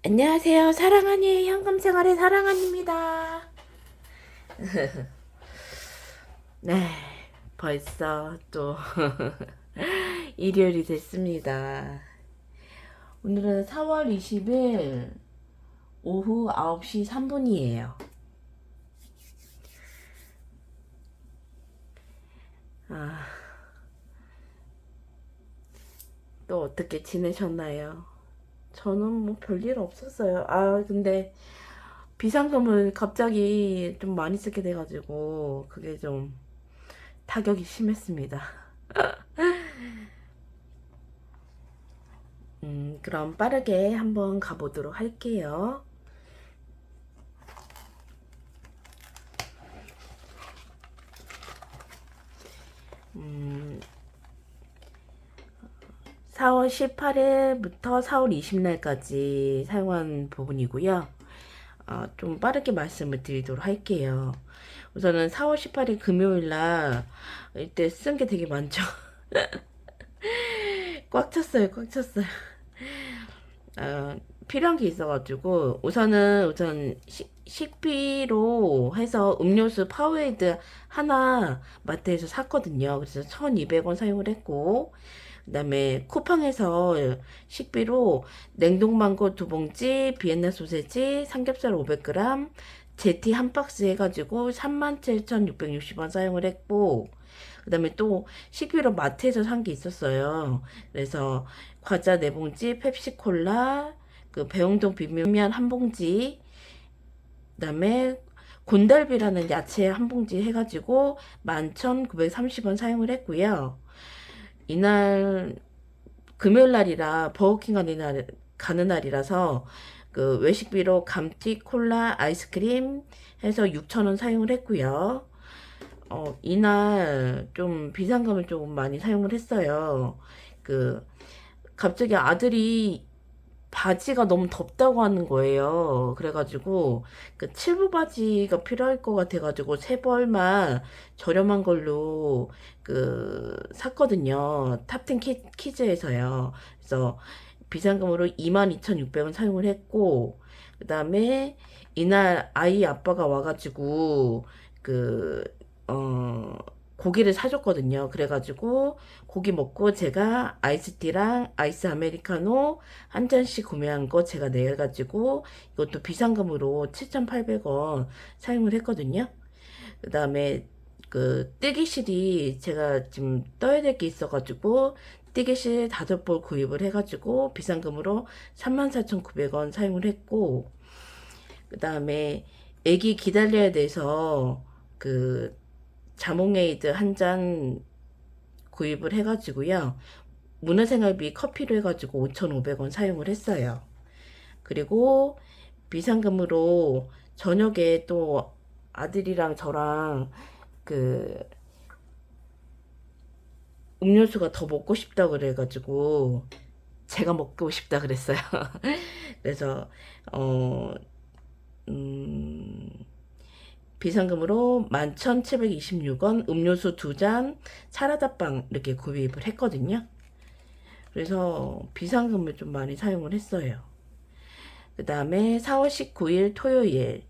안녕하세요. 사랑하니 현금생활의 사랑한입니다. 네, 벌써 또 일요일이 됐습니다. 오늘은 4월 20일 오후 9시 3분이에요. 아, 또 어떻게 지내셨나요? 저는 뭐 별일 없었어요. 근데 비상금을 갑자기 좀 많이 쓰게 돼가지고 그게 좀 타격이 심했습니다. 그럼 빠르게 한번 가보도록 할게요. 4월 18일부터 4월 20일까지 사용한 부분이고요. 좀 빠르게 말씀을 드리도록 할게요. 우선은 4월 18일 금요일 날 이때 쓴 게 되게 많죠. 꽉 찼어요, 꽉 찼어요. 필요한 게 있어가지고 우선 식비로 해서 음료수 파워에이드 하나 마트에서 샀거든요. 그래서 1200원 사용을 했고, 그 다음에 쿠팡에서 식비로 냉동망고 2봉지, 비엔나 소세지, 삼겹살 500g, 제티 한 박스 해가지고 37,660원 사용을 했고, 그 다음에 또 식비로 마트에서 산 게 있었어요. 그래서 과자 4봉지, 펩시콜라, 그 배영동 비빔면 한 봉지, 그 다음에 곤달비라는 야채 한 봉지 해가지고 11,930원 사용을 했고요. 이날 금요일 날이라 버거킹 가는 날이라서 그 외식비로 감튀, 콜라, 아이스크림 해서 6,000원 사용을 했고요. 이날 좀 비상금을 조금 많이 사용을 했어요. 그 갑자기 아들이 바지가 너무 덥다고 하는 거예요. 그래가지고 그 칠부 바지가 필요할 것 같아가지고 세 벌만 저렴한 걸로 그 샀거든요. 탑텐 키즈에서요. 그래서 비상금으로 22,600원 사용을 했고, 그 다음에 이날 아이 아빠가 와가지고 그 어, 고기를 사줬거든요. 그래가지고 고기 먹고 제가 아이스티랑 아이스 아메리카노 한 잔씩 구매한 거 제가 내가지고 이것도 비상금으로 7,800원 사용을 했거든요. 그 다음에 그 뜨개실이 제가 지금 떠야 될 게 있어가지고 뜨개실 5벌 구입을 해가지고 비상금으로 34,900원 사용을 했고, 그 다음에 애기 기다려야 돼서 그 자몽에이드 한 잔 구입을 해가지고요. 문화생활비 커피로 해가지고 5,500원 사용을 했어요. 그리고 비상금으로 저녁에 또 아들이랑 저랑 그 음료수가 더 먹고 싶다 그래가지고 제가 먹고 싶다 그랬어요. 그래서 어 음, 비상금으로 11,726원 음료수 2잔 사라다빵 이렇게 구입을 했거든요. 그래서 비상금을 좀 많이 사용을 했어요. 그 다음에 4월 19일 토요일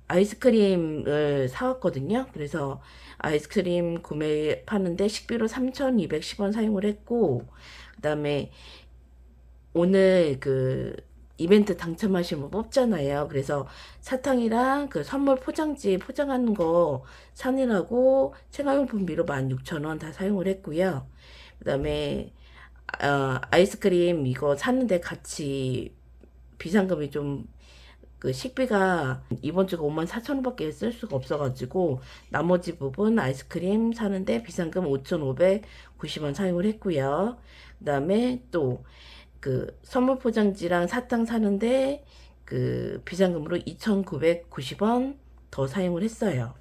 아이스크림을 사왔거든요. 그래서 아이스크림 구매 파는데 식비로 3,210원 사용을 했고, 그 다음에 오늘 그 이벤트 당첨하시면 뽑잖아요. 그래서 사탕이랑 그 선물 포장지 포장하는 거 사느라고 생활용품비로 16,000원 다 사용을 했고요. 그 다음에 아이스크림 이거 사는데 같이 비상금이 좀 그 식비가 이번 주가 54,000원밖에 쓸 수가 없어가지고 나머지 부분 아이스크림 사는데 비상금 5,590원 사용을 했고요. 그 다음에 또 그 선물 포장지랑 사탕 사는데 그 비상금으로 2,990원 더 사용을 했어요.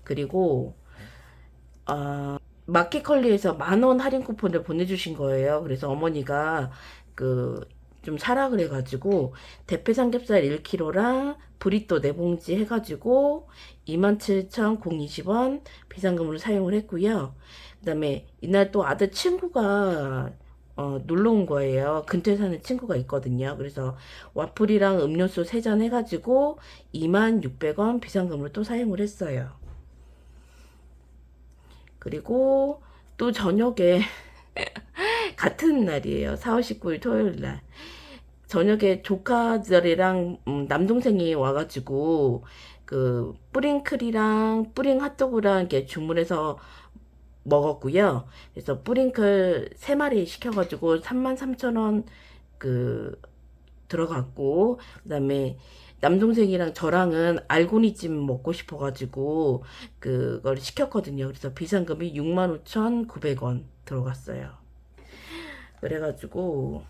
그리고 마켓컬리에서 10,000원 할인 쿠폰을 보내주신 거예요. 그래서 어머니가 그 좀 사라 그래가지고 대패 삼겹살 1kg랑 브리또 4봉지 해가지고 27,020원 비상금으로 사용을 했고요. 그 다음에 이날 또 아들 친구가 놀러 온 거예요. 근처에 사는 친구가 있거든요. 그래서 와플이랑 음료수 3잔 해가지고 26,000원 비상금을 또 사용을 했어요. 그리고 또 저녁에 같은 날이에요. 4월 19일 토요일 날. 저녁에 조카들이랑 남동생이 와가지고 그 뿌링클이랑 뿌링 핫도그랑 이렇게 주문해서 먹었고요. 그래서 뿌링클 3마리 시켜가지고 33,000원 그 들어갔고, 그다음에 남동생이랑 저랑은 알고니찜 먹고 싶어가지고 그걸 시켰거든요. 그래서 비상금이 65,900원 들어갔어요. 그래가지고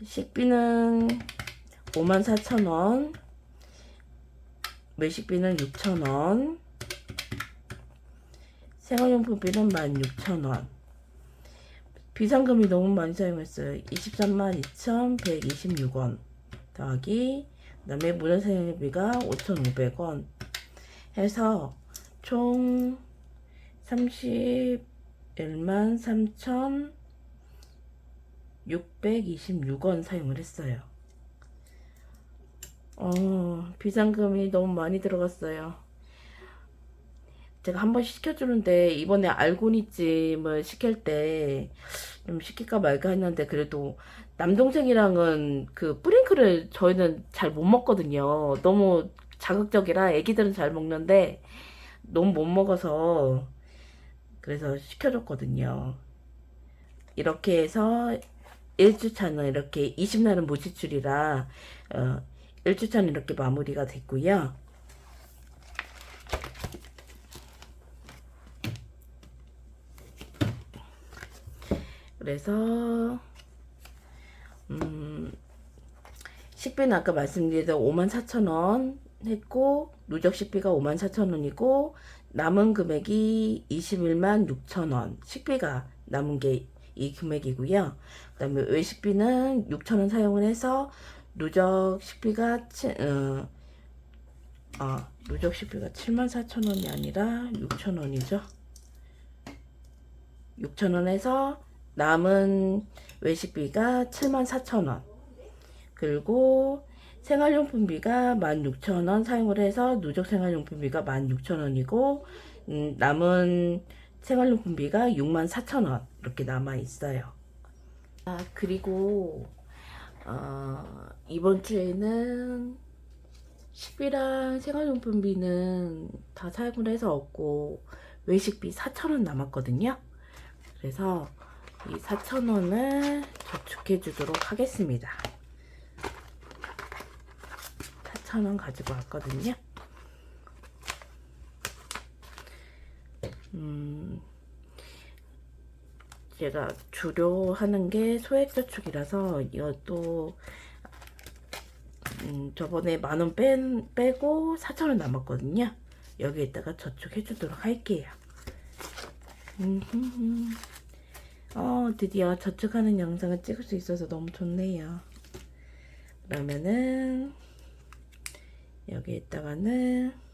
식비는 54,000원, 외식비는 6,000원, 생활용품비는 16,000원. 비상금이 너무 많이 사용했어요. 232,126원 더하기 그다음에 문화사용비가 5,500원 해서 총 313,626원 사용을 했어요. 비상금이 너무 많이 들어갔어요. 제가 한 번씩 시켜주는데 이번에 알고니찜을 시킬 때 좀 시킬까 말까 했는데 그래도 남동생이랑은 그 뿌링클을 저희는 잘 못 먹거든요. 너무 자극적이라 애기들은 잘 먹는데 너무 못 먹어서 그래서 시켜줬거든요. 이렇게 해서 1주차는 이렇게 20날은 못 지출이라 1주차는 이렇게 마무리가 됐고요. 그래서 식비는 아까 말씀드린 54,000원 했고 누적 식비가 54,000원이고 남은 금액이 216,000원 식비가 남은 게 이 금액이고요. 그 다음에 외식비는 6,000원 사용을 해서 누적 식비가 누적 식비가 74,000원이 아니라 6,000원이죠. 6,000원에서 남은 외식비가 74,000원. 그리고 생활용품비가 16,000원 사용을 해서 누적 생활용품비가 16,000원이고 남은 생활용품비가 64,000원 이렇게 남아 있어요. 그리고 이번 주에는 식비랑 생활용품비는 다 사용을 해서 없고 외식비 4,000원 남았거든요. 그래서 이 4,000원을 저축해 주도록 하겠습니다. 4,000원 가지고 왔거든요. 제가 주로 하는 게 소액저축이라서 이것도 저번에 10,000원 빼고 4,000원 남았거든요. 여기에다가 저축해 주도록 할게요. 드디어 저축하는 영상을 찍을 수 있어서 너무 좋네요. 그러면은 여기에다가는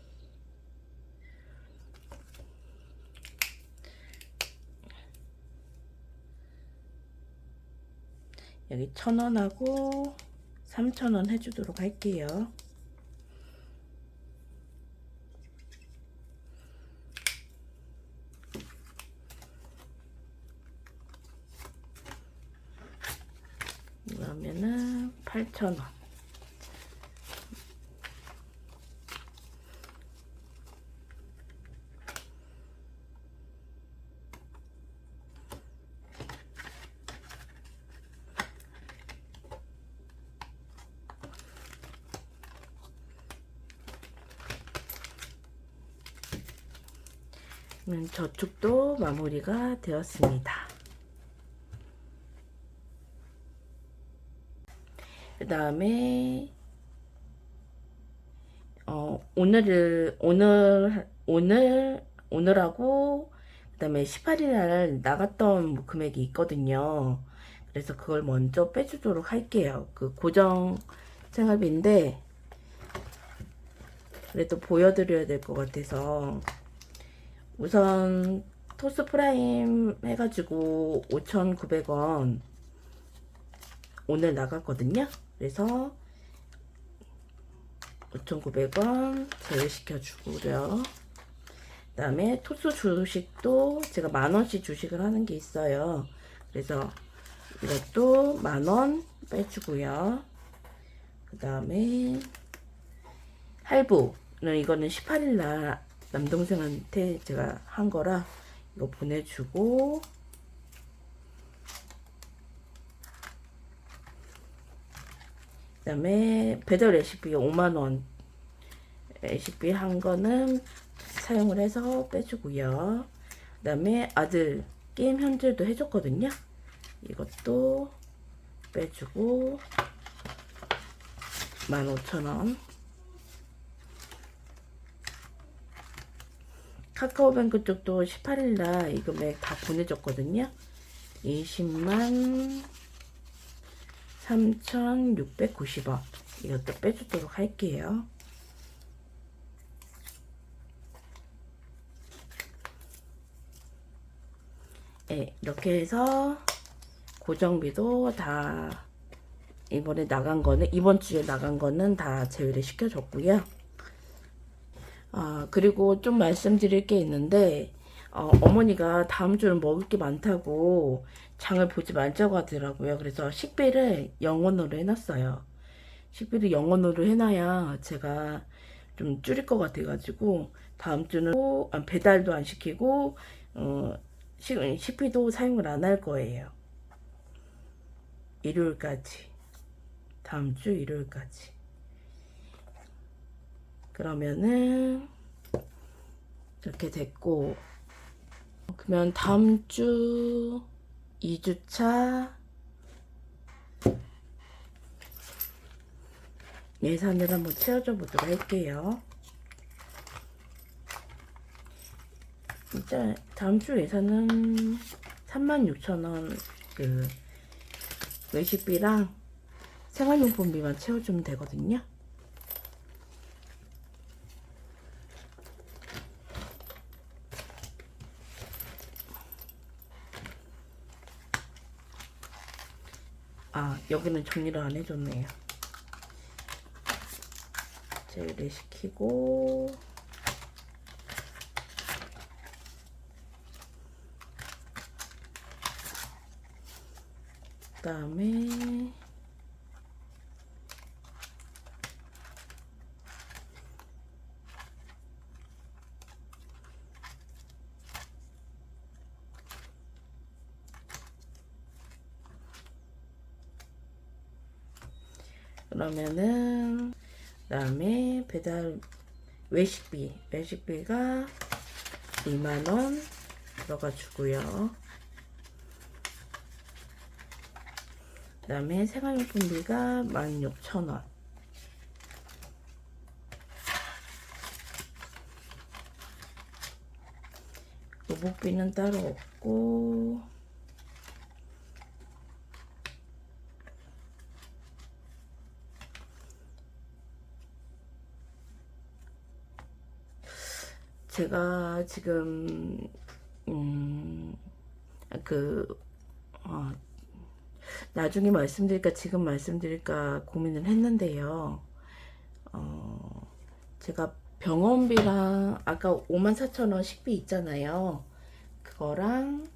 여기 1,000원하고 3,000원 해주도록 할게요. 그러면은 8,000원. 저축도 마무리가 되었습니다. 그 다음에 오늘하고 그 다음에 18일 날 나갔던 금액이 있거든요. 그래서 그걸 먼저 빼주도록 할게요. 그 고정 생활비인데 그래도 보여드려야 될 것 같아서 우선 토스 프라임 해가지고 5,900원 오늘 나갔거든요. 그래서 5,900원 제외시켜 주고요. 그 다음에 토스 주식도 제가 10,000원씩 주식을 하는 게 있어요. 그래서 이것도 10,000원 빼주고요. 그 다음에 할부는 이거는 18일날 남동생한테 제가 한 거라 이거 보내주고, 그 다음에 배달 레시피 5만원 레시피 한 거는 사용을 해서 빼주고요. 그 다음에 아들 게임 현질도 해줬거든요. 이것도 빼주고 15,000원. 카카오뱅크 쪽도 18일날 이 금액 다 보내줬거든요. 20만 3,690원. 이것도 빼주도록 할게요. 네, 이렇게 해서 고정비도 다 이번에 나간 거는, 이번 주에 나간 거는 다 제외를 시켜줬고요. 그리고 좀 말씀드릴 게 있는데, 어머니가 다음 주는 먹을 게 많다고 장을 보지 말자고 하더라고요. 그래서 식비를 0원으로 해놨어요. 식비를 0원으로 해놔야 제가 좀 줄일 것 같아가지고, 다음 주는 배달도 안 시키고, 식비도 사용을 안 할 거예요. 일요일까지. 다음 주 일요일까지. 그러면은 이렇게 됐고, 그러면 다음 주 2주차 예산을 한번 채워줘 보도록 할게요. 진짜 다음 주 예산은 36,000원 그 외식비랑 생활용품비만 채워주면 되거든요. 여기는 정리를 안 해줬네요. 제외를 시키고, 그 다음에 그러면은 그다음에 배달 외식비가 2만원 들어가 주고요. 그 다음에 생활용품비가 16,000원. 노복비는 따로 없고, 제가 지금 나중에 말씀드릴까 지금 말씀드릴까 고민을 했는데요. 제가 병원비랑 아까 54,000원 식비 있잖아요. 그거랑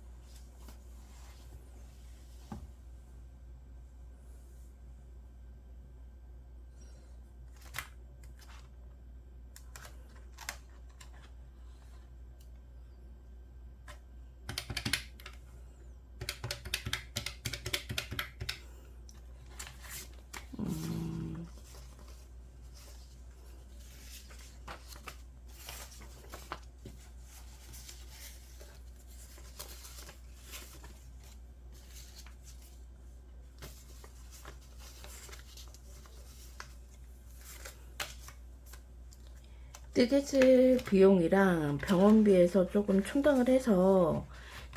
뜨개질 비용이랑 병원비에서 조금 충당을 해서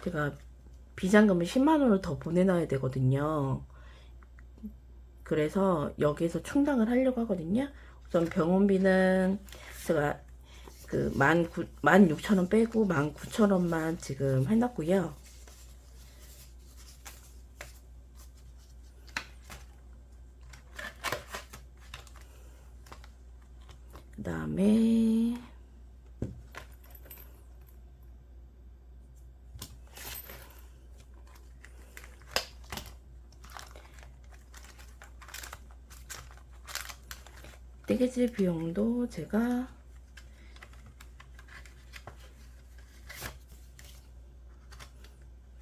제가 비상금을 10만원을 더 보내놔야 되거든요. 그래서 여기에서 충당을 하려고 하거든요. 우선 병원비는 제가 그 16,000원 빼고 19,000원만 지금 해놨고요. 그 다음에 뜨개질 비용도 제가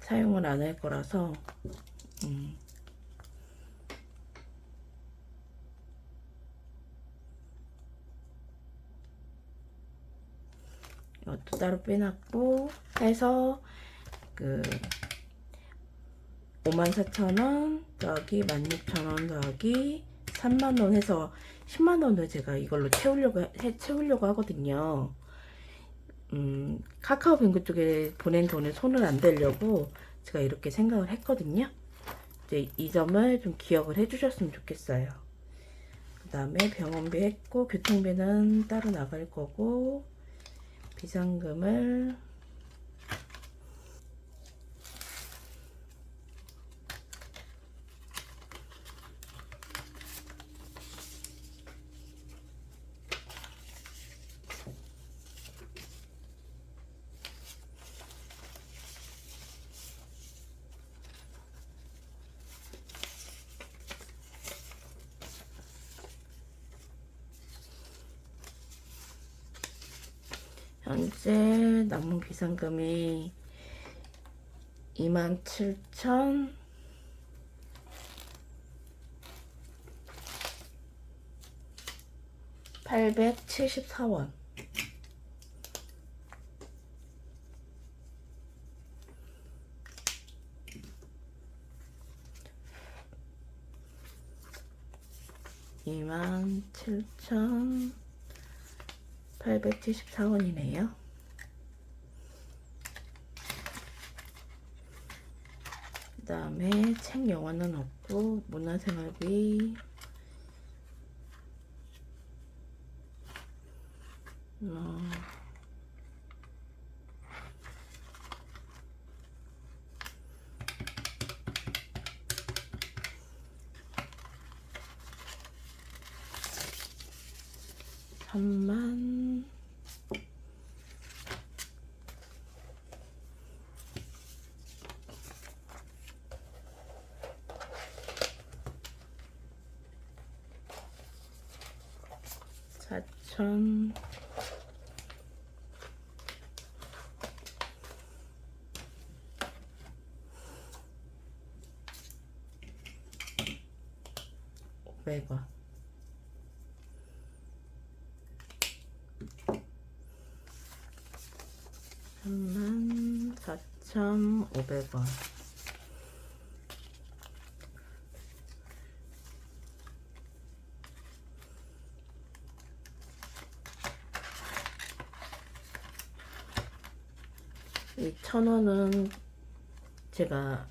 사용을 안 할 거라서 이것도 따로 빼놨고 해서 그 54,000원 더하기 16,000원 더하기 3만원 해서 10만원을 제가 이걸로 채우려고 하거든요. 카카오뱅크 쪽에 보낸 돈에 손을 안 대려고 제가 이렇게 생각을 했거든요. 이제 이 점을 좀 기억을 해주셨으면 좋겠어요. 그 다음에 병원비 했고 교통비는 따로 나갈 거고 비상금을 현재 남은 비상금이 27,874원. 이만 7,874원이네요. 그 다음에 책 영화는 없고 문화생활비 3만 4천 500원. 34,500원. 이 1,000원은 제가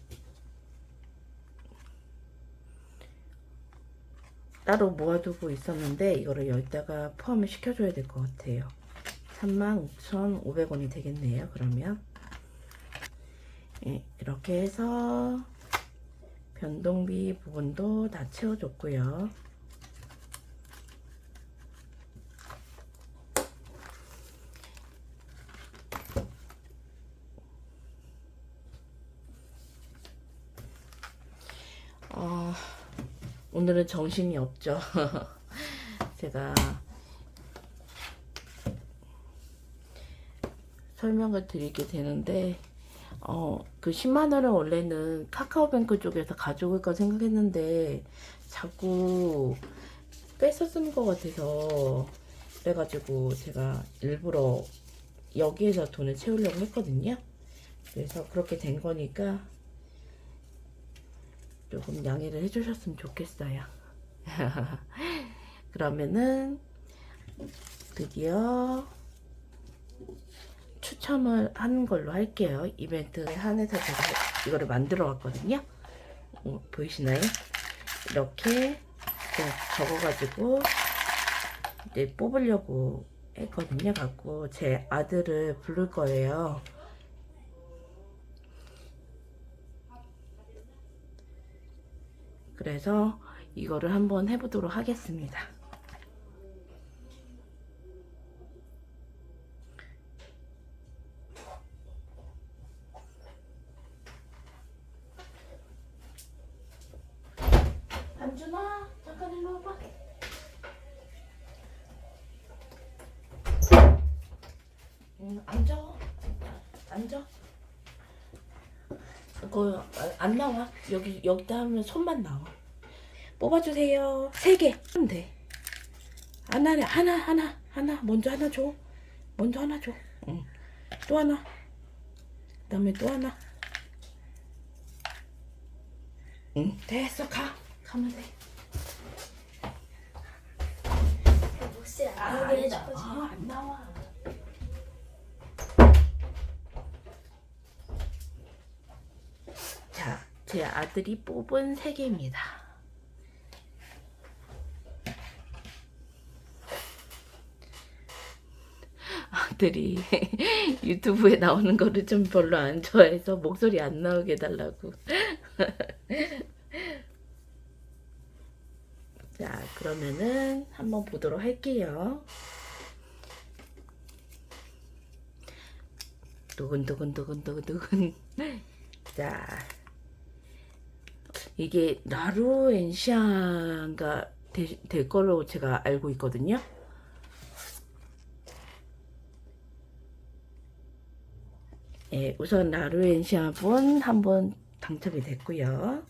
따로 모아두고 있었는데 이거를 여기다가 포함을 시켜줘야 될 것 같아요. 35,500원이 되겠네요. 그러면 예, 이렇게 해서 변동비 부분도 다 채워줬고요. 오늘은 정신이 없죠. 제가 설명을 드리게 되는데 그 10만원을 원래는 카카오뱅크 쪽에서 가져올 거 생각했는데 자꾸 뺏어 쓰는 것 같아서 그래가지고 제가 일부러 여기에서 돈을 채우려고 했거든요. 그래서 그렇게 된 거니까 조금 양해를 해주셨으면 좋겠어요. 그러면은 드디어 추첨을 하는 걸로 할게요. 이벤트에 한해서 제가 이거를 만들어 왔거든요. 보이시나요? 이렇게 적어가지고 이제 뽑으려고 했거든요. 갖고 제 아들을 부를 거예요. 그래서 이거를 한번 해보도록 하겠습니다. 안준아, 잠깐 일로 와봐. 앉아. 앉아. 그거 안 나와. 여기다 하면 손만 나와. 뽑아주세요. 3개 하면 돼. 하나. 먼저 하나 줘. 먼저 하나 줘. 응. 또 하나. 그다음에 또 하나. 응. 됐어. 가면 돼. 혹시 안 오게 해주지? 안 나와. 자, 제 아들이 뽑은 3개입니다. 아들이 유튜브에 나오는 거를 좀 별로 안 좋아해서 목소리 안 나오게 해달라고. 자, 그러면은 한번 보도록 할게요. 두근두근. 자, 이게 라루엔시아가 될 걸로 제가 알고 있거든요. 예, 우선 라루엔시아 분 한번 당첨이 됐고요.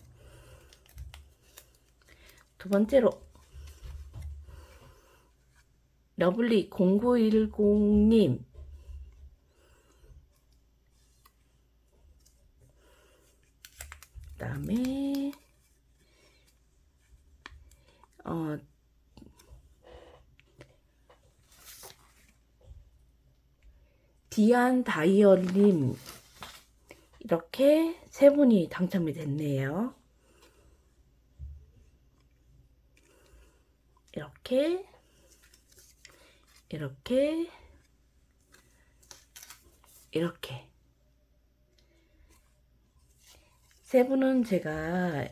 두 번째로 러블리 0910님, 그다음에 디안 다이얼님, 이렇게 3분이 당첨이 됐네요. 이렇게 3분은 제가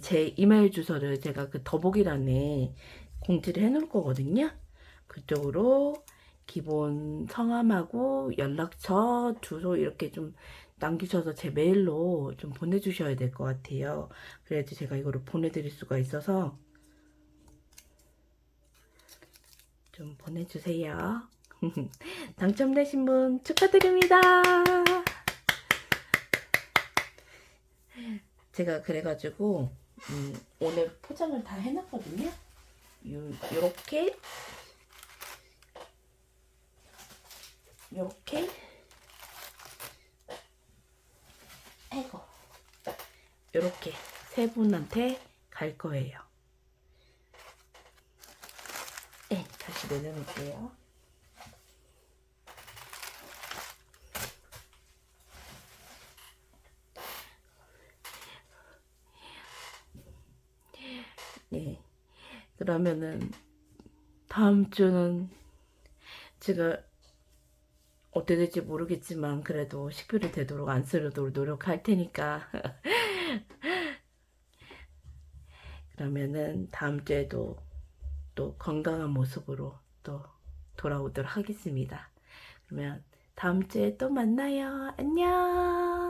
제 이메일 주소를 제가 그 더보기란에 공지를 해 놓을 거거든요. 그쪽으로 기본 성함하고 연락처, 주소 이렇게 좀 남기셔서 제 메일로 좀 보내주셔야 될 것 같아요. 그래야지 제가 이거를 보내드릴 수가 있어서 좀 보내주세요. 당첨되신 분 축하드립니다. 제가 그래가지고 오늘 포장을 다 해놨거든요. 요렇게 아이고, 요렇게 3분한테 갈 거예요. 네, 다시 내려놓을게요. 네, 그러면은 다음 주는 제가 어떻게 될지 모르겠지만 그래도 식비를 되도록 안 쓰도록 노력할 테니까 그러면은 다음 주에도 또 건강한 모습으로 또 돌아오도록 하겠습니다. 그러면 다음 주에 또 만나요. 안녕.